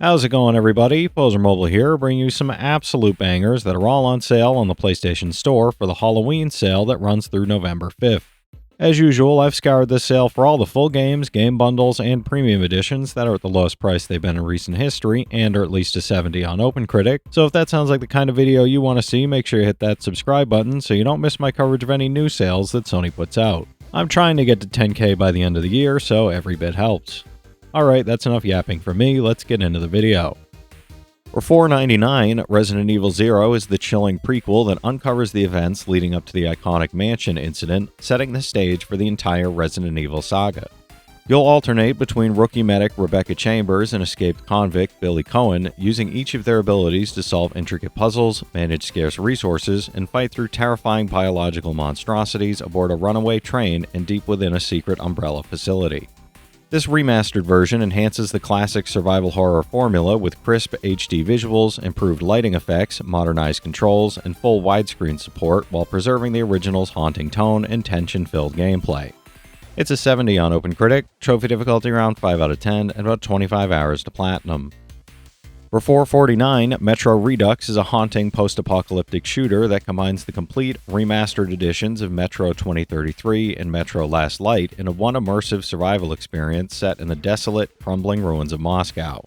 How's it going, everybody? Pozermobil here, bringing you some absolute bangers that are all on sale on the PlayStation Store for the Halloween sale that runs through November 5th. As usual, I've scoured this sale for all the full games, game bundles, and premium editions that are at the lowest price they've been in recent history, and are at least a 70 on OpenCritic. So if that sounds like the kind of video you want to see, make sure you hit that subscribe button so you don't miss my coverage of any new sales that Sony puts out. I'm trying to get to 10K by the end of the year, so every bit helps. Alright, that's enough yapping for me, let's get into the video. For $4.99, Resident Evil 0 is the chilling prequel that uncovers the events leading up to the iconic mansion incident, setting the stage for the entire Resident Evil saga. You'll alternate between rookie medic Rebecca Chambers and escaped convict Billy Cohen, using each of their abilities to solve intricate puzzles, manage scarce resources, and fight through terrifying biological monstrosities aboard a runaway train and deep within a secret Umbrella facility. This remastered version enhances the classic survival horror formula with crisp HD visuals, improved lighting effects, modernized controls, and full widescreen support while preserving the original's haunting tone and tension-filled gameplay. It's a 70 on OpenCritic, trophy difficulty around 5 out of 10, and about 25 hours to platinum. For $4.49, Metro Redux is a haunting post-apocalyptic shooter that combines the complete remastered editions of Metro 2033 and Metro Last Light in one immersive survival experience set in the desolate, crumbling ruins of Moscow.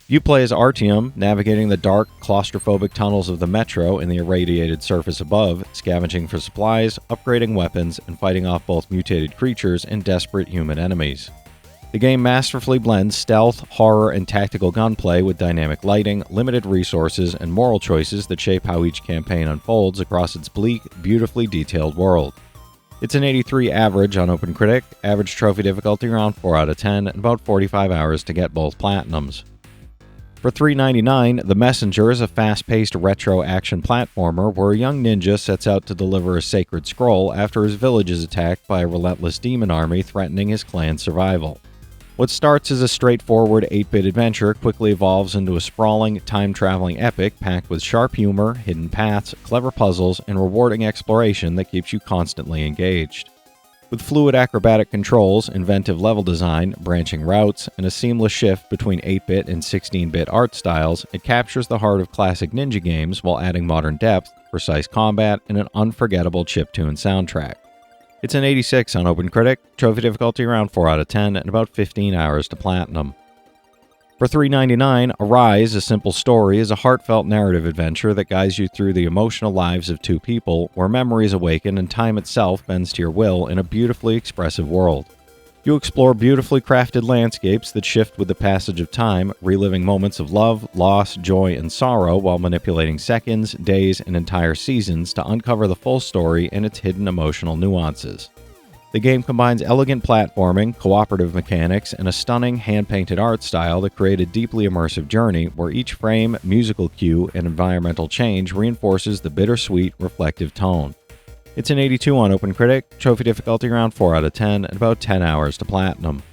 You play as Artyom, navigating the dark, claustrophobic tunnels of the Metro in the irradiated surface above, scavenging for supplies, upgrading weapons, and fighting off both mutated creatures and desperate human enemies. The game masterfully blends stealth, horror, and tactical gunplay with dynamic lighting, limited resources, and moral choices that shape how each campaign unfolds across its bleak, beautifully detailed world. It's an 83 average on OpenCritic, average trophy difficulty around 4 out of 10, and about 45 hours to get both platinums. For $3.99, The Messenger is a fast-paced retro action platformer where a young ninja sets out to deliver a sacred scroll after his village is attacked by a relentless demon army threatening his clan's survival. What starts as a straightforward 8-bit adventure quickly evolves into a sprawling, time-traveling epic packed with sharp humor, hidden paths, clever puzzles, and rewarding exploration that keeps you constantly engaged. With fluid acrobatic controls, inventive level design, branching routes, and a seamless shift between 8-bit and 16-bit art styles, it captures the heart of classic ninja games while adding modern depth, precise combat, and an unforgettable chiptune soundtrack. It's an 86 on OpenCritic, trophy difficulty around 4 out of 10, and about 15 hours to platinum. For $3.99, Arise, A Simple Story is a heartfelt narrative adventure that guides you through the emotional lives of two people, where memories awaken and time itself bends to your will in a beautifully expressive world. You explore beautifully crafted landscapes that shift with the passage of time, reliving moments of love, loss, joy, and sorrow while manipulating seconds, days, and entire seasons to uncover the full story and its hidden emotional nuances. The game combines elegant platforming, cooperative mechanics, and a stunning hand-painted art style that create a deeply immersive journey where each frame, musical cue, and environmental change reinforces the bittersweet, reflective tone. It's an 82 on OpenCritic, trophy difficulty around 4 out of 10, and about 10 hours to platinum.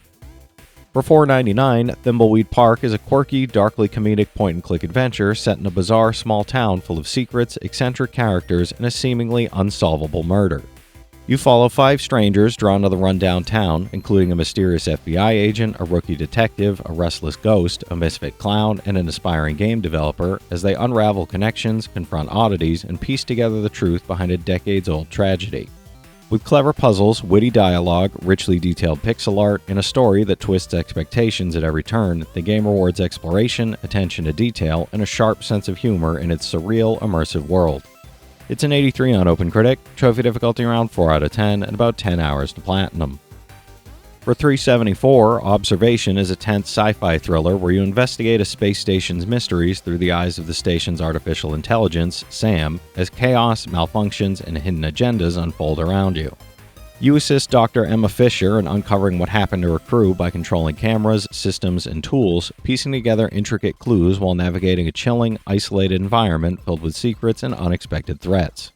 For $4.99, Thimbleweed Park is a quirky, darkly comedic point-and-click adventure set in a bizarre small town full of secrets, eccentric characters, and a seemingly unsolvable murder. You follow 5 strangers drawn to the rundown town, including a mysterious FBI agent, a rookie detective, a restless ghost, a misfit clown, and an aspiring game developer, as they unravel connections, confront oddities, and piece together the truth behind a decades-old tragedy. With clever puzzles, witty dialogue, richly detailed pixel art, and a story that twists expectations at every turn, the game rewards exploration, attention to detail, and a sharp sense of humor in its surreal, immersive world. It's an 83 on OpenCritic, trophy difficulty around 4 out of 10, and about 10 hours to platinum. For $3.74, Observation is a tense sci-fi thriller where you investigate a space station's mysteries through the eyes of the station's artificial intelligence, SAM, as chaos, malfunctions, and hidden agendas unfold around you. You assist Dr. Emma Fisher in uncovering what happened to her crew by controlling cameras, systems, and tools, piecing together intricate clues while navigating a chilling, isolated environment filled with secrets and unexpected threats.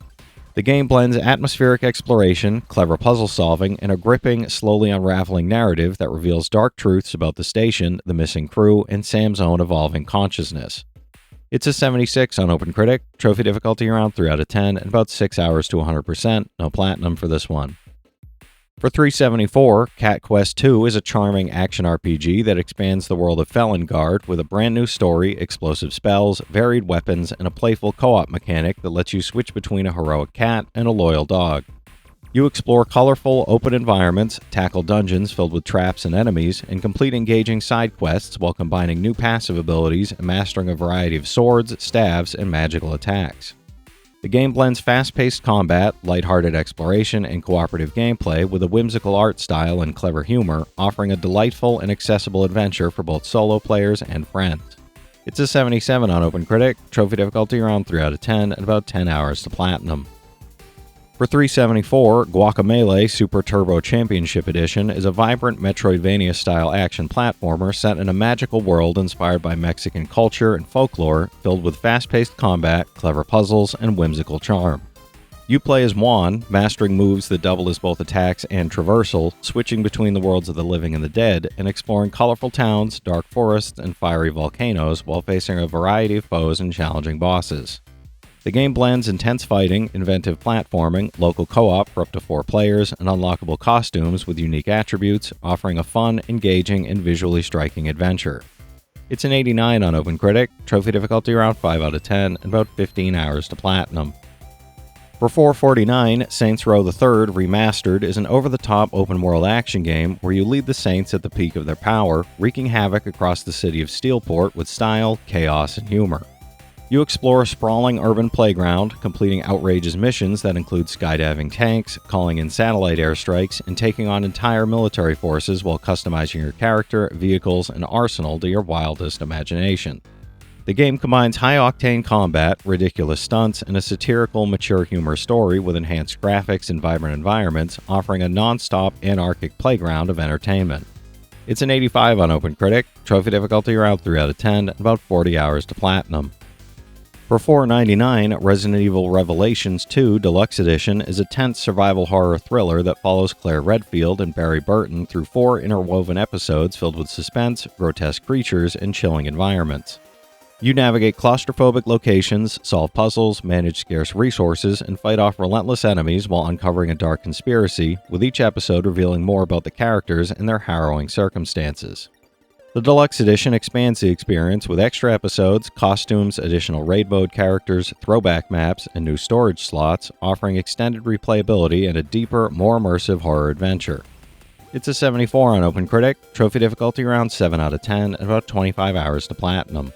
The game blends atmospheric exploration, clever puzzle solving, and a gripping, slowly unraveling narrative that reveals dark truths about the station, the missing crew, and Sam's own evolving consciousness. It's a 76 on OpenCritic, trophy difficulty around 3 out of 10, and about 6 hours to 100%, no platinum for this one. For $3.74, Cat Quest 2 is a charming action RPG that expands the world of Felonguard with a brand new story, explosive spells, varied weapons, and a playful co-op mechanic that lets you switch between a heroic cat and a loyal dog. You explore colorful, open environments, tackle dungeons filled with traps and enemies, and complete engaging side quests while combining new passive abilities and mastering a variety of swords, staves, and magical attacks. The game blends fast-paced combat, lighthearted exploration, and cooperative gameplay with a whimsical art style and clever humor, offering a delightful and accessible adventure for both solo players and friends. It's a 77 on OpenCritic, trophy difficulty around 3 out of 10, and about 10 hours to platinum. For $3.74, Guacamelee Super Turbo Championship Edition is a vibrant Metroidvania-style action platformer set in a magical world inspired by Mexican culture and folklore, filled with fast-paced combat, clever puzzles, and whimsical charm. You play as Juan, mastering moves that double as both attacks and traversal, switching between the worlds of the living and the dead, and exploring colorful towns, dark forests, and fiery volcanoes while facing a variety of foes and challenging bosses. The game blends intense fighting, inventive platforming, local co-op for up to 4 players, and unlockable costumes with unique attributes, offering a fun, engaging, and visually striking adventure. It's an 89 on OpenCritic, trophy difficulty around 5 out of 10, and about 15 hours to platinum. For $4.49, Saints Row III Remastered is an over-the-top open-world action game where you lead the Saints at the peak of their power, wreaking havoc across the city of Steelport with style, chaos, and humor. You explore a sprawling urban playground, completing outrageous missions that include skydiving tanks, calling in satellite airstrikes, and taking on entire military forces while customizing your character, vehicles, and arsenal to your wildest imagination. The game combines high-octane combat, ridiculous stunts, and a satirical, mature humor story with enhanced graphics and vibrant environments, offering a non-stop anarchic playground of entertainment. It's an 85 on OpenCritic, trophy difficulty around 3 out of 10, and about 40 hours to platinum. For $4.99, Resident Evil Revelations 2 Deluxe Edition is a tense survival horror thriller that follows Claire Redfield and Barry Burton through 4 interwoven episodes filled with suspense, grotesque creatures, and chilling environments. You navigate claustrophobic locations, solve puzzles, manage scarce resources, and fight off relentless enemies while uncovering a dark conspiracy, with each episode revealing more about the characters and their harrowing circumstances. The Deluxe Edition expands the experience with extra episodes, costumes, additional raid mode characters, throwback maps, and new storage slots, offering extended replayability and a deeper, more immersive horror adventure. It's a 74 on OpenCritic, trophy difficulty around 7 out of 10, and about 25 hours to platinum.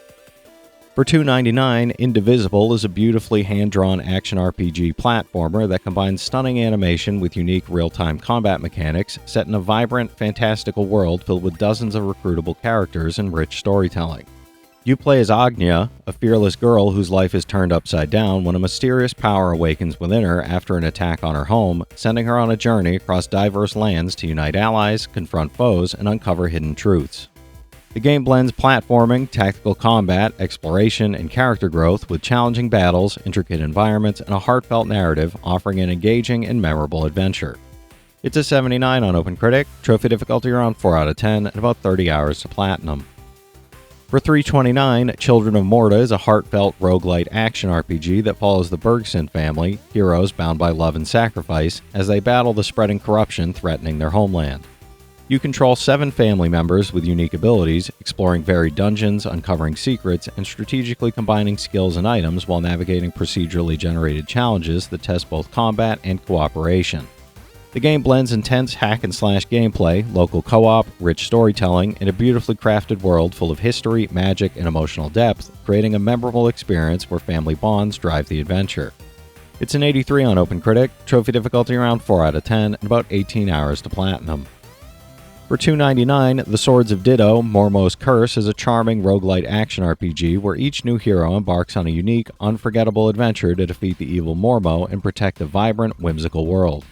For $2.99, Indivisible is a beautifully hand-drawn action RPG platformer that combines stunning animation with unique real-time combat mechanics set in a vibrant, fantastical world filled with dozens of recruitable characters and rich storytelling. You play as Agnya, a fearless girl whose life is turned upside down when a mysterious power awakens within her after an attack on her home, sending her on a journey across diverse lands to unite allies, confront foes, and uncover hidden truths. The game blends platforming, tactical combat, exploration, and character growth with challenging battles, intricate environments, and a heartfelt narrative, offering an engaging and memorable adventure. It's a 79 on OpenCritic, trophy difficulty around 4 out of 10, and about 30 hours to platinum. For $3.29, Children of Morta is a heartfelt roguelite action RPG that follows the Bergson family, heroes bound by love and sacrifice, as they battle the spreading corruption threatening their homeland. You control 7 family members with unique abilities, exploring varied dungeons, uncovering secrets, and strategically combining skills and items while navigating procedurally generated challenges that test both combat and cooperation. The game blends intense hack-and-slash gameplay, local co-op, rich storytelling, and a beautifully crafted world full of history, magic, and emotional depth, creating a memorable experience where family bonds drive the adventure. It's an 83 on OpenCritic, trophy difficulty around 4 out of 10, and about 18 hours to platinum. For $2.99, The Swords of Ditto, Mormo's Curse is a charming roguelite action RPG where each new hero embarks on a unique, unforgettable adventure to defeat the evil Mormo and protect a vibrant, whimsical world.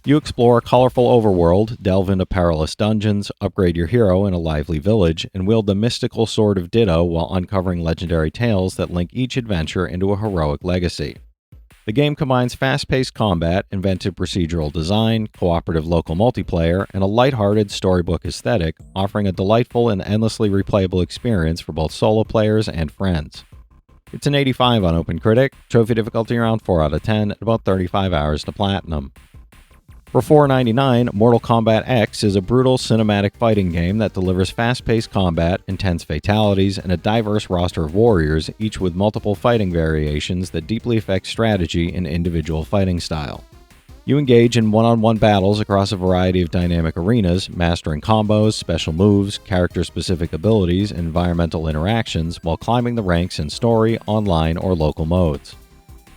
You explore a colorful overworld, delve into perilous dungeons, upgrade your hero in a lively village, and wield the mystical Sword of Ditto while uncovering legendary tales that link each adventure into a heroic legacy. The game combines fast-paced combat, inventive procedural design, cooperative local multiplayer, and a lighthearted storybook aesthetic, offering a delightful and endlessly replayable experience for both solo players and friends. It's an 85 on OpenCritic, trophy difficulty around 4 out of 10, and about 35 hours to platinum. For For $4.99, Mortal Kombat X is a brutal cinematic fighting game that delivers fast-paced combat, intense fatalities, and a diverse roster of warriors, each with multiple fighting variations that deeply affect strategy and individual fighting style. You engage in one-on-one battles across a variety of dynamic arenas, mastering combos, special moves, character-specific abilities, and environmental interactions while climbing the ranks in story, online, or local modes.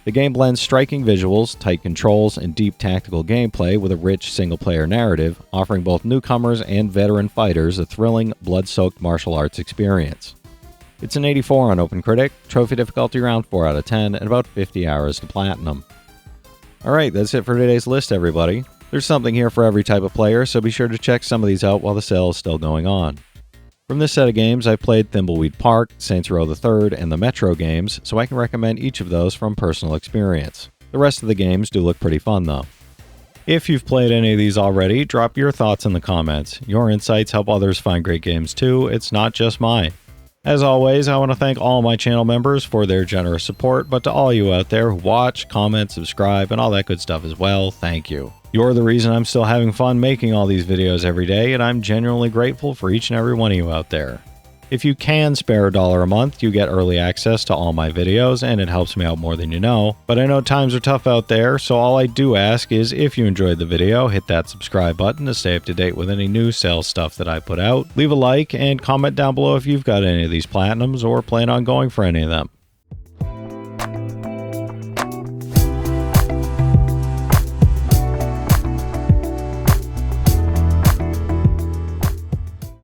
The game blends striking visuals, tight controls, and deep tactical gameplay with a rich single-player narrative, offering both newcomers and veteran fighters a thrilling, blood-soaked martial arts experience. It's an 84 on OpenCritic, trophy difficulty around 4 out of 10, and about 50 hours to platinum. Alright, that's it for today's list, everybody. There's something here for every type of player, so be sure to check some of these out while the sale is still going on. From this set of games, I played Thimbleweed Park, Saints Row III, and the Metro games, so I can recommend each of those from personal experience. The rest of the games do look pretty fun, though. If you've played any of these already, drop your thoughts in the comments. Your insights help others find great games too, it's not just mine. As always, I want to thank all my channel members for their generous support, but to all you out there who watch, comment, subscribe, and all that good stuff as well, thank you. You're the reason I'm still having fun making all these videos every day, and I'm genuinely grateful for each and every one of you out there. If you can spare $1 a month, you get early access to all my videos, and it helps me out more than you know. But I know times are tough out there, so all I do ask is if you enjoyed the video, hit that subscribe button to stay up to date with any new sales stuff that I put out. Leave a like and comment down below if you've got any of these platinums or plan on going for any of them.